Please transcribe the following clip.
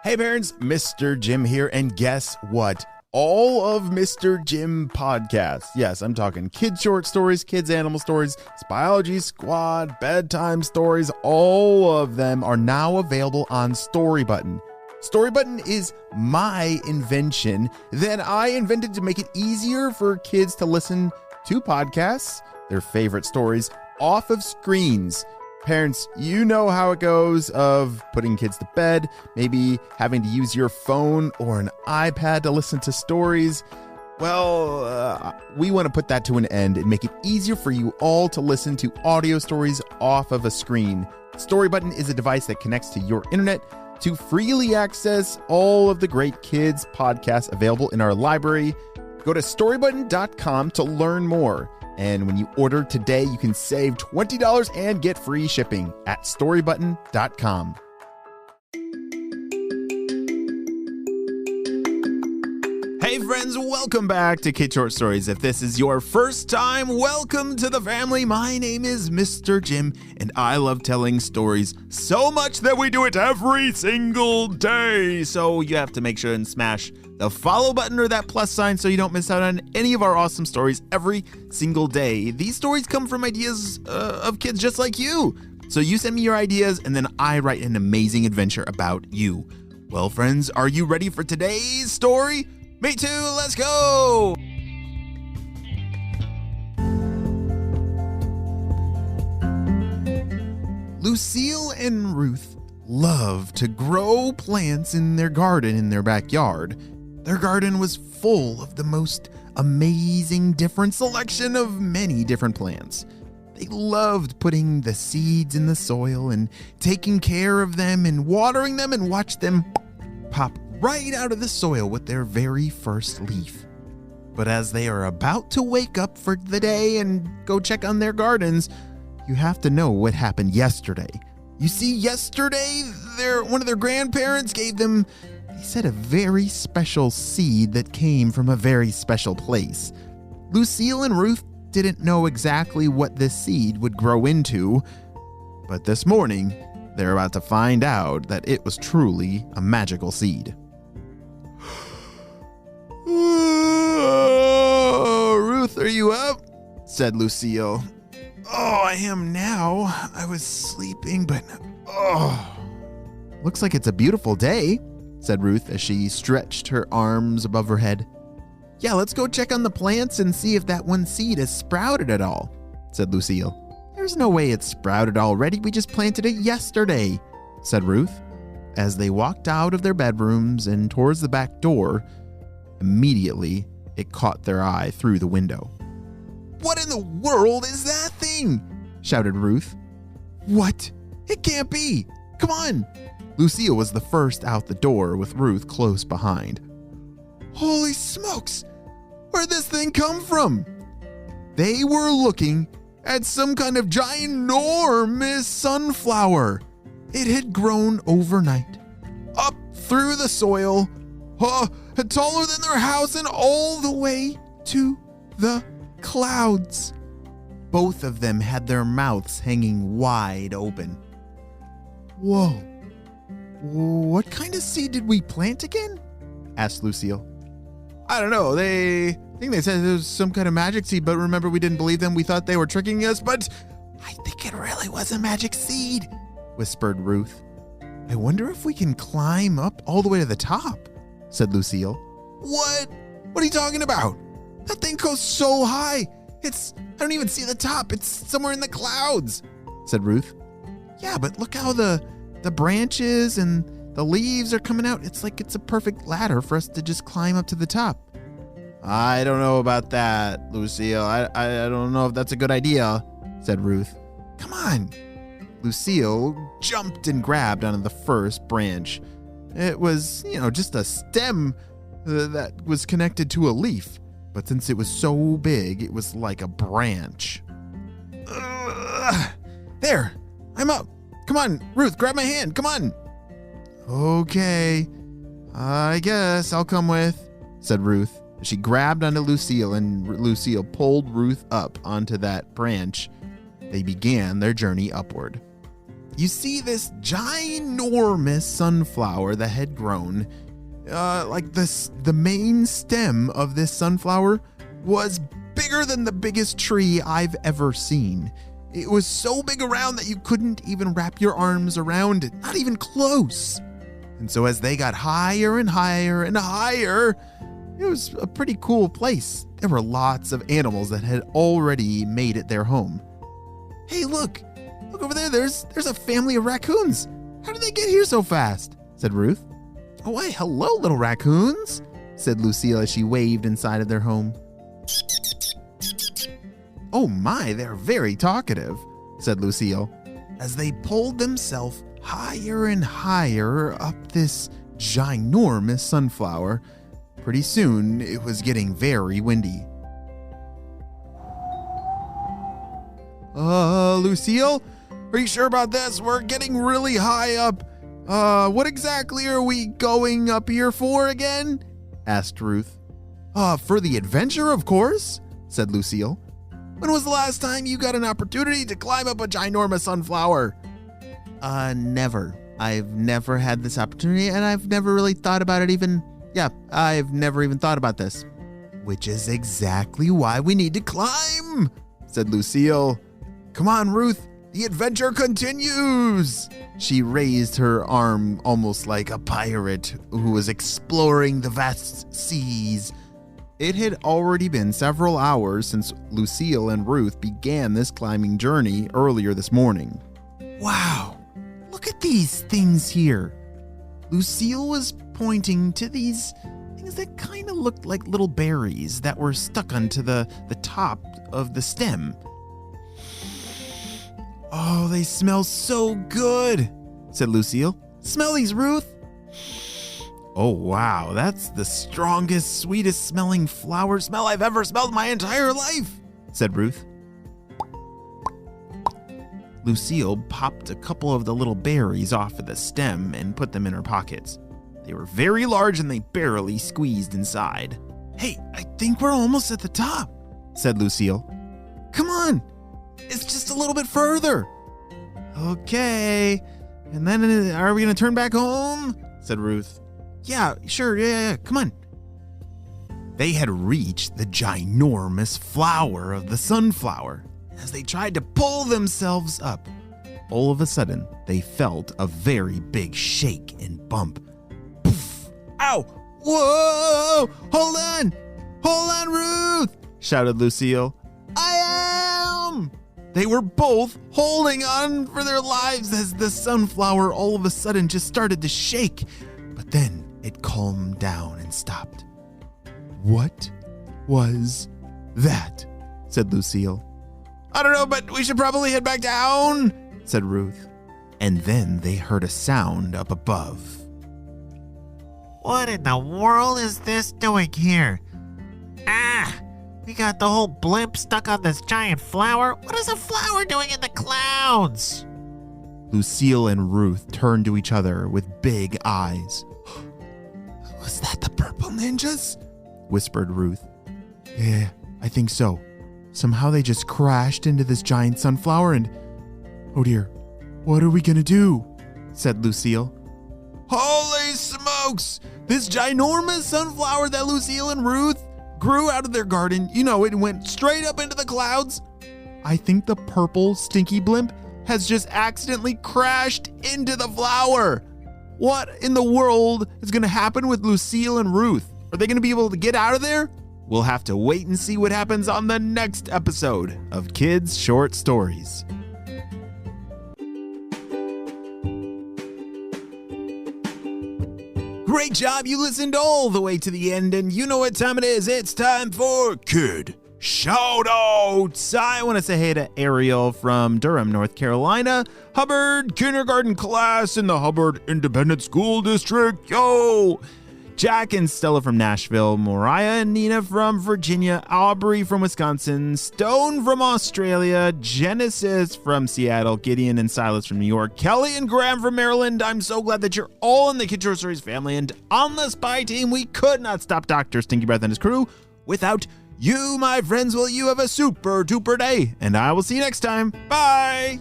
Hey parents, Mr. Jim here, and guess what? All of Mr. Jim podcasts, yes, I'm talking kids short stories, kids animal stories, Biology Squad, bedtime stories, all of them are now available on Storybutton. Storybutton is my invention that I invented to make it easier for kids to listen to podcasts, their favorite stories, off of screens. Parents, you know how it goes of putting kids to bed, maybe having to use your phone or an iPad to listen to stories. Well, we want to put that to an end and make it easier for you all to listen to audio stories off of a screen. Storybutton is a device that connects to your internet to freely access all of the great kids podcasts available in our library. Go to storybutton.com to learn more. And when you order today, you can save $20 and get free shipping at storybutton.com. Hey friends, welcome back to Kid Short Stories. If this is your first time, welcome to the family. My name is Mr. Jim, and I love telling stories so much that we do it every single day. So you have to make sure and smash the follow button or that plus sign so you don't miss out on any of our awesome stories every single day. These stories come from ideas of kids just like you. So you send me your ideas, and then I write an amazing adventure about you. Well, friends, are you ready for today's story? Me too, let's go! Lucille and Ruth love to grow plants in their garden in their backyard. Their garden was full of the most amazing different selection of many different plants. They loved putting the seeds in the soil and taking care of them and watering them and watch them pop right out of the soil with their very first leaf. But as they are about to wake up for the day and go check on their gardens, you have to know what happened yesterday. You see, yesterday, one of their grandparents gave them, he said, a very special seed that came from a very special place. Lucille and Ruth didn't know exactly what this seed would grow into, but this morning, they're about to find out that it was truly a magical seed. "Oh, Ruth, are you up?" said Lucille. "Oh, I am now. I was sleeping, but looks like it's a beautiful day," said Ruth as she stretched her arms above her head. "Yeah, let's go check on the plants and see if that one seed has sprouted at all," said Lucille. "There's no way it's sprouted already. We just planted it yesterday," said Ruth. As they walked out of their bedrooms and towards the back door, immediately it caught their eye through the window. "What in the world is that thing?" shouted Ruth. "What? It can't be. Come on." Lucille was the first out the door with Ruth close behind. "Holy smokes! Where'd this thing come from?" They were looking at some kind of ginormous sunflower. It had grown overnight, up through the soil, taller than their house and all the way to the clouds. Both of them had their mouths hanging wide open. "Whoa, what kind of seed did we plant again?" asked Lucille. "I don't know. I think they said it was some kind of magic seed, but remember, we didn't believe them. We thought they were tricking us, but I think it really was a magic seed," whispered Ruth. "I wonder if we can climb up all the way to the top," said Lucille. What are you talking about? That thing goes so high. I don't even see the top. It's somewhere in the clouds," said Ruth. "Yeah, but look how the branches and the leaves are coming out. It's like it's a perfect ladder for us to just climb up to the top." "I don't know about that, Lucille. I don't know if that's a good idea," said Ruth. "Come on." Lucille jumped and grabbed onto the first branch. It was, just a stem that was connected to a leaf. But since it was so big, it was like a branch. "There, I'm up. Come on, Ruth, grab my hand. Come on." "Okay, I guess I'll come with," said Ruth. She grabbed onto Lucille, and Lucille pulled Ruth up onto that branch. They began their journey upward. you see this ginormous sunflower that had grown. The main stem of this sunflower was bigger than the biggest tree I've ever seen. It was so big around that you couldn't even wrap your arms around it, not even close. And so as they got higher and higher and higher, it was a pretty cool place. There were lots of animals that had already made it their home. Hey, look over there. There's a family of raccoons. How did they get here so fast? Said Ruth. Oh, why, hello, little raccoons, said Lucille as she waved inside of their home. Oh my, they're very talkative, said Lucille, as they pulled themselves higher and higher up this ginormous sunflower. Pretty soon, it was getting very windy. Lucille, are you sure about this? We're getting really high up. What exactly are we going up here for again? Asked Ruth. For the adventure, of course, said Lucille. When was the last time you got an opportunity to climb up a ginormous sunflower? Never. I've never had this opportunity, and I've never really thought about it even. Yeah, I've never even thought about this. Which is exactly why we need to climb, said Lucille. Come on, Ruth. The adventure continues. She raised her arm almost like a pirate who was exploring the vast seas. It had already been several hours since Lucille and Ruth began this climbing journey earlier this morning. Wow, look at these things here. Lucille was pointing to these things that kind of looked like little berries that were stuck onto the top of the stem. Oh, they smell so good, said Lucille. Smell these, Ruth. Oh, wow, that's the strongest, sweetest smelling flower smell I've ever smelled in my entire life, said Ruth. Lucille popped a couple of the little berries off of the stem and put them in her pockets. They were very large and they barely squeezed inside. Hey, I think we're almost at the top, said Lucille. Come on, it's just a little bit further. Okay, and then are we going to turn back home? Said Ruth. Yeah, sure, yeah, come on. They had reached the ginormous flower of the sunflower. As they tried to pull themselves up, all of a sudden, they felt a very big shake and bump. Poof! Ow! Whoa! Hold on, Ruth! Shouted Lucille. I am! They were both holding on for their lives as the sunflower all of a sudden just started to shake. But then it calmed down and stopped. What was that? Said Lucille. I don't know, but we should probably head back down, said Ruth. And then they heard a sound up above. What in the world is this doing here? We got the whole blimp stuck on this giant flower. What is a flower doing in the clouds? Lucille and Ruth turned to each other with big eyes. Was that the purple ninjas? Whispered Ruth. Yeah, I think so. Somehow they just crashed into this giant sunflower and... Oh dear, what are we gonna do? Said Lucille. Holy smokes! This ginormous sunflower that Lucille and Ruth grew out of their garden, it went straight up into the clouds. I think the purple stinky blimp has just accidentally crashed into the flower. What in the world is going to happen with Lucille and Ruth? Are they going to be able to get out of there? We'll have to wait and see what happens on the next episode of Kids Short Stories. Great job, you listened all the way to the end, and you know what time it is. It's time for Kid Shoutouts. I want to say hey to Ariel from Durham, North Carolina, Hubbard Kindergarten class in the Hubbard Independent School District. Yo! Jack and Stella from Nashville, Mariah and Nina from Virginia, Aubrey from Wisconsin, Stone from Australia, Genesis from Seattle, Gideon and Silas from New York, Kelly and Graham from Maryland. I'm so glad that you're all in the Kid Short Stories family, and on the Spy Team, we could not stop Dr. Stinky Breath and his crew without you, my friends. Well, you have a super duper day, and I will see you next time. Bye!